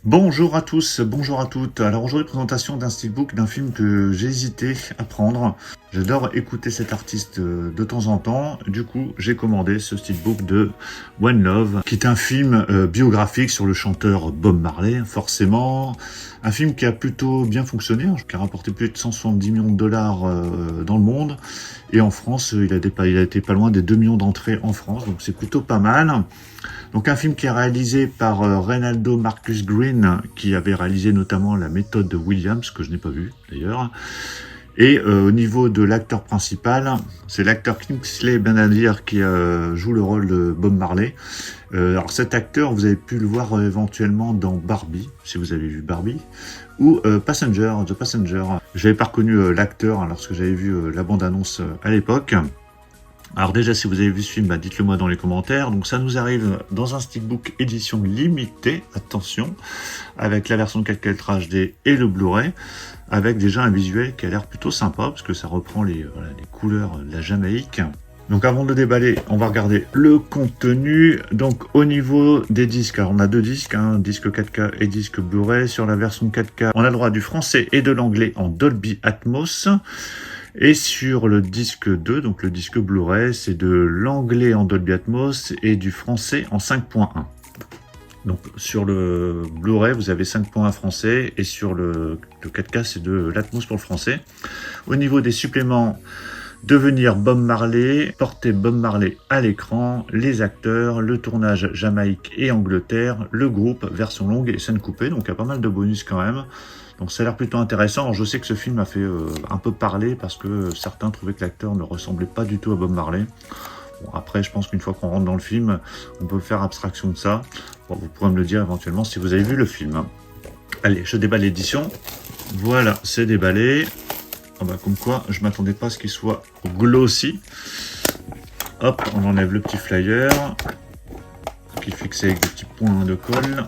Bonjour à tous, bonjour à toutes. Alors aujourd'hui, présentation d'un steelbook d'un film que j'ai hésité à prendre. J'adore écouter cet artiste de temps en temps. Du coup, j'ai commandé ce steelbook de One Love, qui est un film biographique sur le chanteur Bob Marley, forcément. Un film qui a plutôt bien fonctionné, qui a rapporté plus de 170 millions de dollars dans le monde. Et en France, il a été pas loin des 2 millions d'entrées en France, donc c'est plutôt pas mal. Donc un film qui est réalisé par Reynaldo Marcus Green, qui avait réalisé notamment La méthode de Williams, que je n'ai pas vu d'ailleurs. Et au niveau de l'acteur principal, c'est l'acteur Kingsley Ben-Adir qui joue le rôle de Bob Marley. Alors cet acteur, vous avez pu le voir éventuellement dans Barbie, si vous avez vu Barbie, ou Passenger, The Passenger. J'avais pas reconnu l'acteur lorsque j'avais vu la bande-annonce à l'époque. Alors déjà, si vous avez vu ce film, dites-le moi dans les commentaires. Donc ça nous arrive dans un steelbook édition limitée, attention, avec la version 4K HD et le Blu-ray, avec déjà un visuel qui a l'air plutôt sympa, parce que ça reprend les couleurs de la Jamaïque. Donc avant de le déballer, on va regarder le contenu. Donc au niveau des disques, alors on a deux disques, disque 4K et disque Blu-ray. Sur la version 4K, on a le droit du français et de l'anglais en Dolby Atmos. Et sur le disque 2, donc le disque Blu-ray, c'est de l'anglais en Dolby Atmos et du français en 5.1. Donc sur le Blu-ray, vous avez 5.1 français et sur le 4K, c'est de l'Atmos pour le français. Au niveau des suppléments, devenir Bob Marley, porter Bob Marley à l'écran, les acteurs, le tournage Jamaïque et Angleterre, le groupe, version longue et scène coupée, donc il y a pas mal de bonus quand même. Donc ça a l'air plutôt intéressant. Alors, je sais que ce film a fait un peu parler parce que certains trouvaient que l'acteur ne ressemblait pas du tout à Bob Marley. Bon, après, je pense qu'une fois qu'on rentre dans le film, on peut faire abstraction de ça. Bon, vous pourrez me le dire éventuellement si vous avez vu le film. Allez, je déballe l'édition. Voilà, c'est déballé. Comme quoi, je m'attendais pas à ce qu'il soit glossy. Hop, on enlève le petit flyer qui est fixé avec des petits points de colle.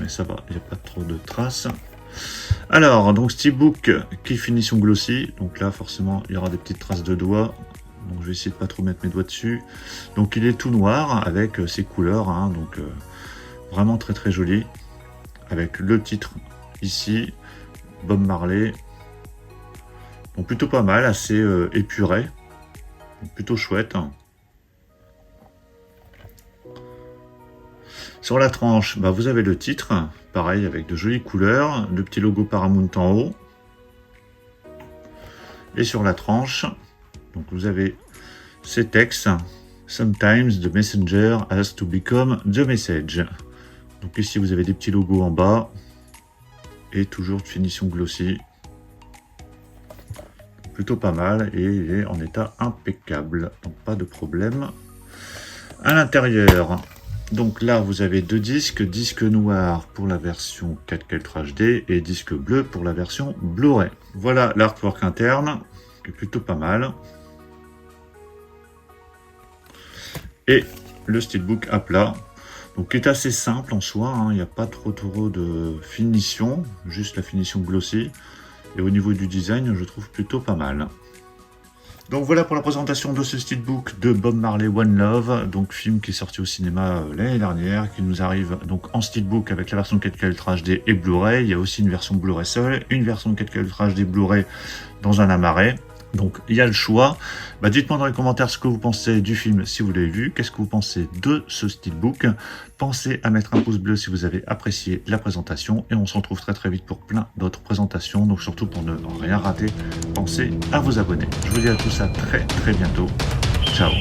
Mais ça va, il n'y a pas trop de traces. Alors, donc steelbook qui finition glossy. Donc là, forcément, il y aura des petites traces de doigts. Donc je vais essayer de pas trop mettre mes doigts dessus. Donc il est tout noir avec ses couleurs. Donc vraiment très très joli. Avec le titre ici, Bob Marley. Donc plutôt pas mal, assez épuré. Donc, plutôt chouette. Sur la tranche, vous avez le titre, pareil avec de jolies couleurs, le petit logo Paramount en haut. Et sur la tranche, donc vous avez ces textes, Sometimes the messenger has to become the message. Donc ici vous avez des petits logos en bas et toujours de finition glossy. Plutôt pas mal et il est en état impeccable, donc pas de problème. À l'intérieur, donc là vous avez deux disques, disque noir pour la version 4K HD et disque bleu pour la version Blu-ray. Voilà l'artwork interne, qui est plutôt pas mal. Et le steelbook à plat, donc qui est assez simple en soi, il n'y a pas trop de finition, juste la finition glossy. Et au niveau du design, je trouve plutôt pas mal. Donc voilà pour la présentation de ce steelbook de Bob Marley One Love, donc film qui est sorti au cinéma l'année dernière, qui nous arrive donc en steelbook avec la version 4K Ultra HD et Blu-ray. Il y a aussi une version Blu-ray seule, une version 4K Ultra HD Blu-ray dans un amaret. Donc il y a le choix. Dites-moi dans les commentaires ce que vous pensez du film si vous l'avez vu. Qu'est-ce que vous pensez de ce steelbook? Pensez à mettre un pouce bleu si vous avez apprécié la présentation. Et on se retrouve très très vite pour plein d'autres présentations. Donc surtout pour ne rien rater, pensez à vous abonner. Je vous dis à tous à très très bientôt. Ciao.